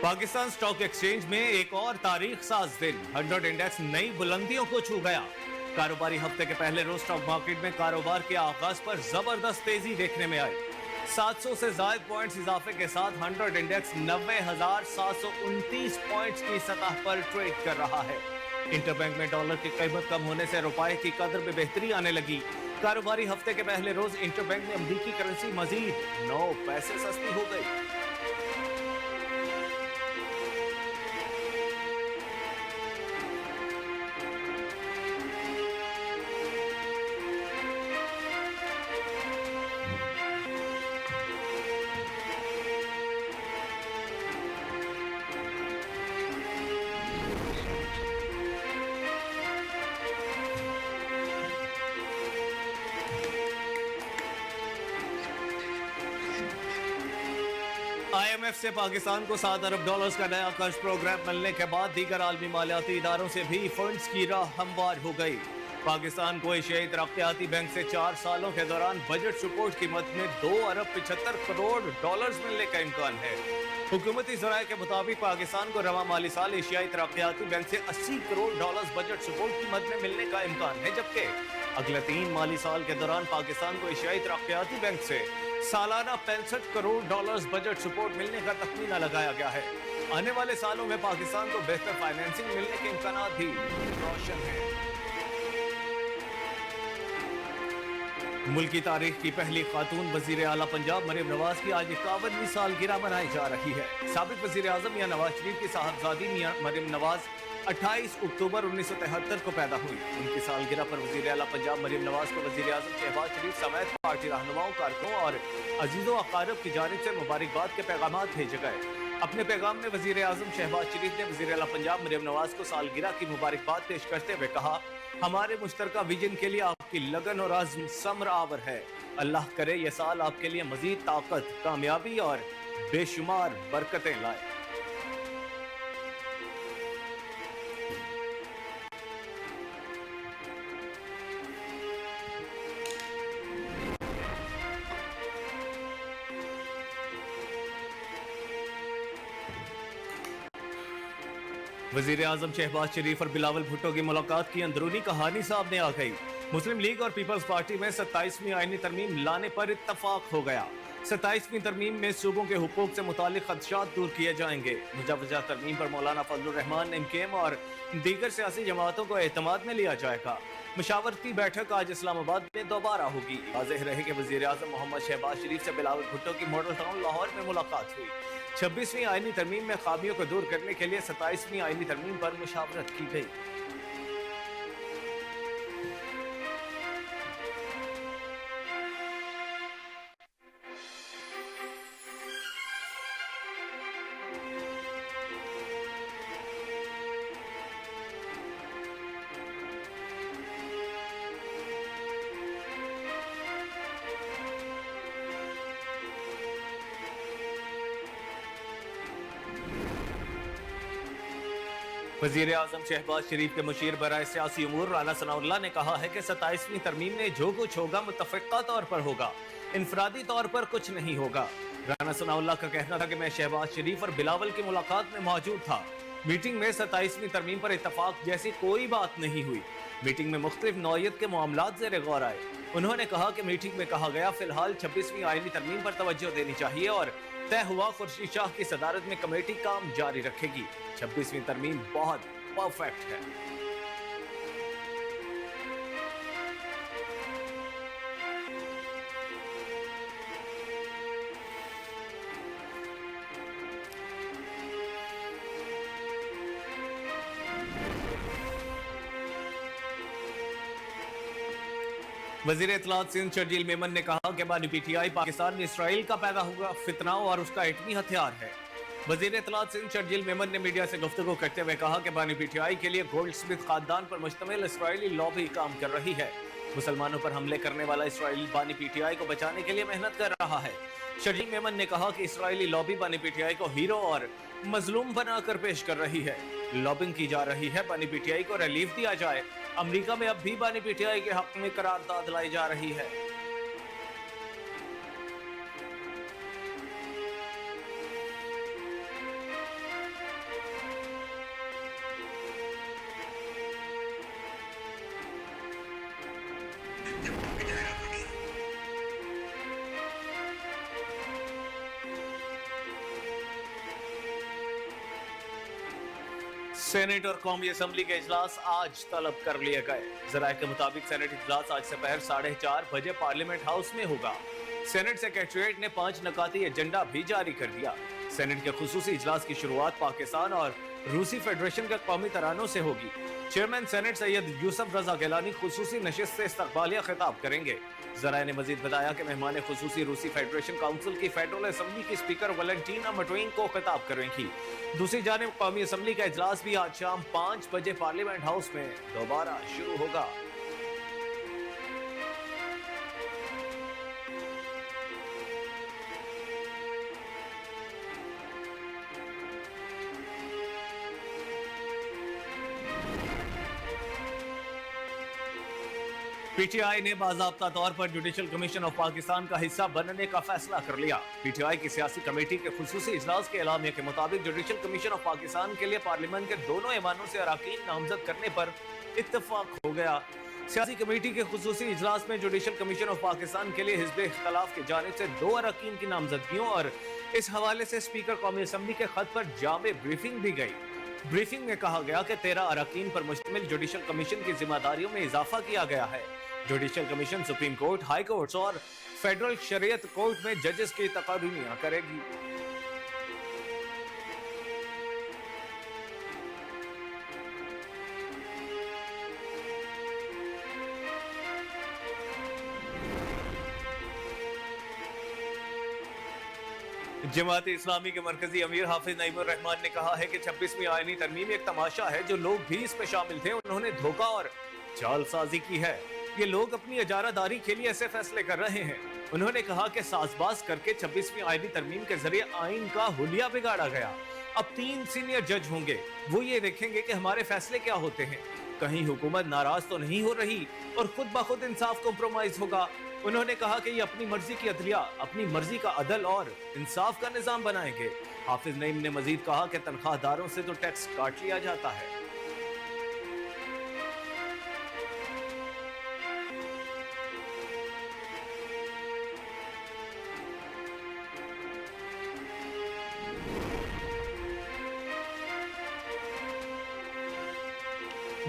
Pakistan stock exchange में एक और तारीख साज दिन 100 इंडेक्स नई बुलंदियों को छू गया। कारोबारी हफ्ते के पहले रोज स्टॉक मार्केट में कारोबार के आगाज पर जबरदस्त तेजी देखने में आई। 700 से ज्यादा पॉइंट्स इजाफे के साथ 100 इंडेक्स 90,729 पॉइंट्स की सतह पर ट्रेड कर रहा है। इंटरबैंक में डॉलर की कीमत कम होने से रुपए की कदर में बेहतरी आने लगी। कारोबारी हफ्ते के पहले रोज इंटरबैंक में अमरीकी करेंसी मजीद 9 पैसे सस्ती हो गई। IMF से पाकिस्तान को 7 अरब डॉलर्स का नया कर्ज प्रोग्राम मिलने के बाद दीगर आलमी मालियाती इदारों से भी फंड्स की राह हमवार हो गई। पाकिस्तान को एशियाई तरक्याती बैंक से 4 सालों के दौरान बजट सपोर्ट की मद में 2 अरब 75 करोड़ डॉलर्स मिलने का इम्कान है। हुकूमती ज़राए के मुताबिक पाकिस्तान को रवा माली साल एशियाई तरक्याती बैंक से 80 करोड़ डॉलर्स बजट सपोर्ट की मद में मिलने का इम्कान है, जबकि अगले 3 माली साल के दौरान पाकिस्तान को एशियाई तरक्याती बैंक से सालाना 65 करोड़ डॉलर्स बजट सपोर्ट मिलने का तखमीना लगाया गया है। आने वाले सालों में पाकिस्तान को बेहतर फाइनेंसिंग मिलने के इम्कानात भी रोशन हैं। मुल्क की तारीख की पहली खातून वजीर आला पंजाब मरियम नवाज की आज 51वीं सालगिरह मनाई जा रही है। साबिक वजीर आजम मियां नवाज शरीफ की साहबजादी मियां मरियम नवाज 28 अक्टूबर 1973 को पैदा हुई। उनकी सालगिरह पर वजीर आला पंजाब मरियम नवाज को वजीर आजम शहबाज शरीफ समेत पार्टी रहनुमाओं, कारकुनों और अजीजों अकारब की जानिब से मुबारकबाद के पैगामात भेजे गए। अपने पैगाम में वजीर आजम शहबाज शरीफ ने वजीर आला पंजाब मरियम नवाज को सालगिरह की मुबारकबाद पेश करते हुए कहा, हमारे मुश्तरका विजन के लिए आपकी लगन और अज़्म समर आवर है। अल्लाह करे ये साल आपके लिए मजीद ताकत, कामयाबी और बेशुमार बरकतें लाए। वजीर आजम शहबाज शरीफ और बिलावल भुट्टो की मुलाकात की अंदरूनी कहानी सामने आ गई। मुस्लिम लीग और पीपल्स पार्टी में 27वीं आईनी तरमीम लाने पर इत्तफाक हो गया। 27वीं तरमीम में सूबों के हुकूक से मुतालिक खदशात दूर किए जाएंगे। मुजव्वजा तरमीम पर मौलाना फजलुर रहमान, इमकेम और दीगर सियासी जमातों को एतमाद में लिया जाएगा। मुशावरती बैठक आज इस्लामाबाद में दोबारा होगी। वाज़ेह रहे कि वज़ीर आज़म मोहम्मद शहबाज शरीफ से बिलावल भुट्टो की मॉडल टाउन लाहौर में मुलाकात हुई। 26वीं आईनी तरमीम में खामियों को दूर करने के लिए 27वीं आईनी तरमीम पर मुशावरत की गई। वज़ीर आज़म शहबाज शरीफ के मुशीर बराए सियासी उमूर राना सनाउल्लाह ने कहा है कि 27वीं तरमीम में जो कुछ होगा मुतफ़िक़ा तौर पर होगा, इनफरादी तौर पर कुछ नहीं होगा। राना सनाउल्लाह का कहना था कि मैं शहबाज शरीफ और बिलावल की मुलाकात में मौजूद था। मीटिंग में 27वीं तरमीम पर इत्तफाक जैसी कोई बात नहीं हुई। मीटिंग में मुख्तलिफ नौइयत के मामलात ज़ेर गौर आए। उन्होंने कहा कि मीटिंग में कहा गया फिलहाल 26वीं आईनी तरमीम पर तवज्जो देनी चाहिए और तय हुआ खुर्शीद शाह की सदारत में कमेटी काम जारी रखेगी। 26वीं तरमीम बहुत परफेक्ट है। वजीर इत्तलात सिंध शर्जील मेमन ने कहा कि बानी PTI पाकिस्तान में इसराइल का पैदा हुआ फितना और उसका एटमी हथियार है। वजीर इत्तलात सिंध शर्जील मेमन ने मीडिया से गुफ्तगू करते हुए कहा कि बानी PTI के लिए गोल्ड स्मिथ खानदान पर मुश्तमिल इसराइली लॉबी काम कर रही है। मुसलमानों पर हमले करने वाला इसराइल बानी PTI को बचाने के लिए मेहनत कर रहा है। शर्जील मेमन ने कहा कि इसराइली लॉबी बानी PTI को हीरो और मजलूम बनाकर पेश कर रही है। लॉबिंग की जा रही है बानी PTI को रिलीफ दिया जाए। अमेरिका में अब भी बानी PTI के हक में करारदाद लाई जा रही है। सेनेट और कौमी असम्बली के इजलास आज तलब कर लिए गए। जराये के मुताबिक सेनेट इजलास आज दोपहर 4:30 बजे पार्लियामेंट हाउस में होगा। सेनेट सेक्रेटरीट ने 5 नकाती एजेंडा भी जारी कर दिया। सेनेट के खुसूसी इजलास की शुरुआत पाकिस्तान और रूसी फेडरेशन के कौमी तरानों से होगी। चेयरमैन सेनेट सैयद यूसुफ रजा गिलानी खुसूसी नशिस्त से इस्तकबालिया खिताब करेंगे। जराये ने मजीद बताया कि मेहमान खुसूसी रूसी फेडरेशन काउंसिल की फेडरल असम्बली की स्पीकर वैलेंटीना मटोइंग को खिताब करेंगी। दूसरी जानिब कौमी असम्बली का इजलास भी आज शाम 5 बजे पार्लियामेंट हाउस में दोबारा शुरू होगा। पीटीआई ने बाज़ाब्ता तौर पर जुडिशल कमीशन ऑफ पाकिस्तान का हिस्सा बनने का फैसला कर लिया। पीटीआई की सियासी कमेटी के खुसूसी इजलास के एलामिया के मुताबिक जुडिशल कमीशन ऑफ पाकिस्तान के लिए पार्लियामेंट के दोनों ऐवानों से अरकान नामजद करने पर इत्तेफाक हो गया। सियासी कमेटी के खुसूसी इजलास में जुडिशल कमीशन ऑफ पाकिस्तान के लिए हिज़्ब इख्तिलाफ की जानिब से 2 अरकान की नामजदगियों और इस हवाले से स्पीकर कौमी असम्बली के खत पर जामे ब्रीफिंग दी गई। ब्रीफिंग में कहा गया कि 13 अरकान पर मुश्तमिल जुडिशल कमीशन की जिम्मेदारियों में इजाफा किया गया है। Judicial commission supreme court, high courts और फेडरल शरीयत कोर्ट में जजेस की तकरीरियां करेगी। जमात इस्लामी के मरकजी अमीर हाफिज नईमुर रहमान ने कहा है कि 26वीं आईनी तरमीम एक तमाशा है। जो लोग भी इसमें शामिल थे उन्होंने धोखा और जालसाजी की है। ये लोग अपनी इजारादारी के लिए ऐसे फैसले कर रहे हैं। उन्होंने कहा कि साजबाज करके 26वीं आईनी तरमीम के जरिए आइन का हुलिया बिगाड़ा गया। अब 3 सीनियर जज होंगे, वो ये देखेंगे कि हमारे फैसले क्या होते हैं। कहीं हुकूमत नाराज तो नहीं हो रही और खुद ब खुद इंसाफ कॉम्प्रोमाइज होगा। उन्होंने कहा कि ये अपनी मर्जी की अदलिया, अपनी मर्जी का अदल और इंसाफ का निजाम बनाएंगे। हाफिज नईम ने मजीद कहा कि तनख्वाहदारों से तो टैक्स काट लिया जाता है।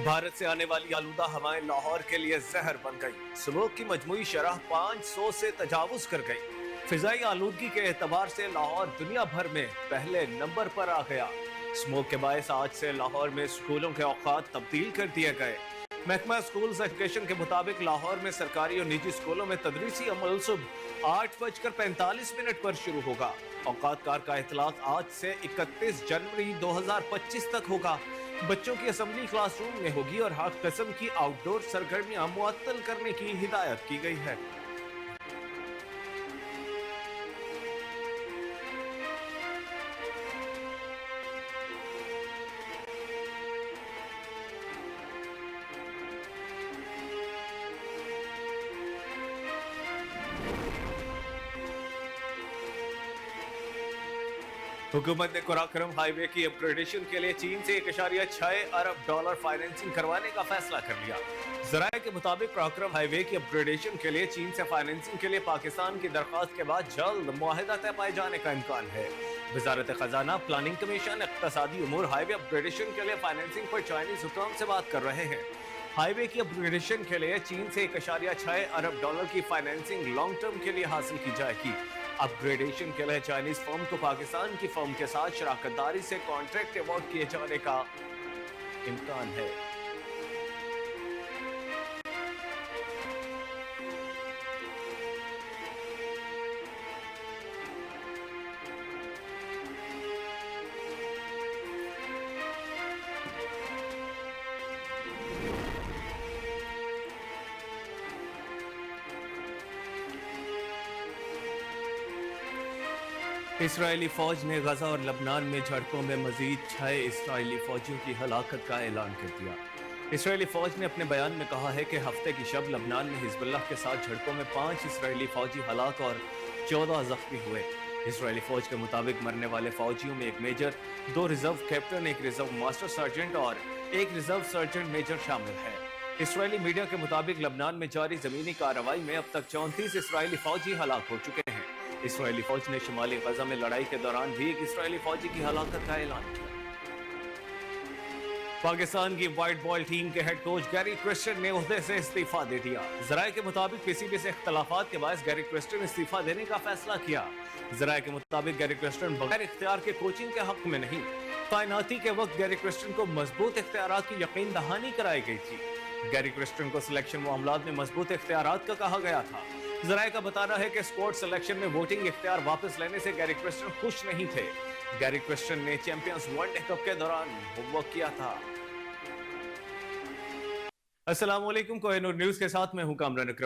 भारत से आने वाली आलूदा हवाएं लाहौर के लिए जहर बन गई। स्मोक की मजमूई शरह 500 से तजावुज कर गई। फिजाई आलूदगी के एतबार से लाहौर दुनिया भर में पहले नंबर पर आ गया। स्मोक के बायस आज से लाहौर में स्कूलों के औकात तब्दील कर दिए गए। महकमा स्कूल्स एजुकेशन के मुताबिक लाहौर में सरकारी और निजी स्कूलों में तदरीसी अमल सुबह 8:45 पर शुरू होगा। औकात कार का इतलाक आज से 31 जनवरी 2025 तक होगा। बच्चों की असेंबली क्लासरूम में होगी और हर किस्म की आउटडोर सरगर्मियां मुअत्तल करने की हिदायत की गई है। हुकूमत ने कुराक्रम हाईवे की अपग्रेडेशन के लिए चीन से 1.6 अरब डॉलर फाइनेंसिंग करवाने का फैसला कर लिया। जराये के मुताबिक कुराक्रम हाईवे की अपग्रेडेशन के लिए चीन से फाइनेंसिंग के लिए पाकिस्तान की दरख्वास्त के बाद जल्द मुआहिदा तय पाए जाने का इम्कान है। वजारत खजाना, प्लानिंग कमीशन, इक्तसादी उमूर हाईवे अपग्रेडेशन के लिए फाइनेंसिंग पर चाइनीज हुकाम से बात कर रहे हैं। हाईवे की अपग्रेडेशन के लिए चीन से 1.6 अरब डॉलर की फाइनेंसिंग लॉन्ग टर्म के लिए हासिल की जाएगी। अपग्रेडेशन के लिए चाइनीज फर्म को पाकिस्तान की फर्म के साथ शराकतदारी से कॉन्ट्रैक्ट अवार्ड किए जाने का इम्कान है। इसराइली फौज ने गजा और लबनान में झड़पों में मजीद 6 इसराइली फौजियों की हलाकत का ऐलान कर दिया। इसराइली फौज ने अपने बयान में कहा है कि हफ्ते की शब लबनान में हिजबुल्लाह के साथ झड़पों में 5 इसराइली फौजी हलाक और 14 जख्मी हुए। इसराइली फौज के मुताबिक मरने वाले फौजियों में एक मेजर, 2 रिजर्व कैप्टन, एक रिजर्व मास्टर सर्जेंट और एक रिजर्व सर्जेंट मेजर शामिल है। इसराइली मीडिया के मुताबिक लबनान में जारी जमीनी कार्रवाई में अब तक 34 इसराइली फौजी हलाक हो चुके हैं। इसराइली फौज ने शुमाली गजा में लड़ाई के दौरान भी एक इसराइली फौजी की हलाकत का ऐलान किया। पाकिस्तान की व्हाइट बॉल टीम के हेड कोच गैरी क्रिस्टियन ने ओहदे से इस्तीफा दे दिया। जराये के मुताबिक पीसीबी से इख्तलाफात के बायस गैरी क्रिस्टियन इस्तीफा देने का फैसला किया। जराये के मुताबिक गैरी क्रिस्टियन बगैर इख्तियार के कोचिंग के हक में नहीं। तैनाती के वक्त गैरी क्रिस्टियन को मजबूत इख्तियारात की यकीन दहानी कराई गई थी। गैरी क्रिस्टियन को सिलेक्शन मामलात में मजबूत इख्तियारात का कहा गया था। जराये का बताना है कि स्क्वाड सिलेक्शन में वोटिंग इख्तियार वापस लेने से गैरी क्रिस्टियन खुश नहीं थे। गैरी क्रिस्टियन ने चैंपियंस वनडे कप के दौरान होमवर्क किया था। अस्सलाम वालेकुम, कोहिनूर न्यूज़ के साथ मैं हूं कामरान अकरम।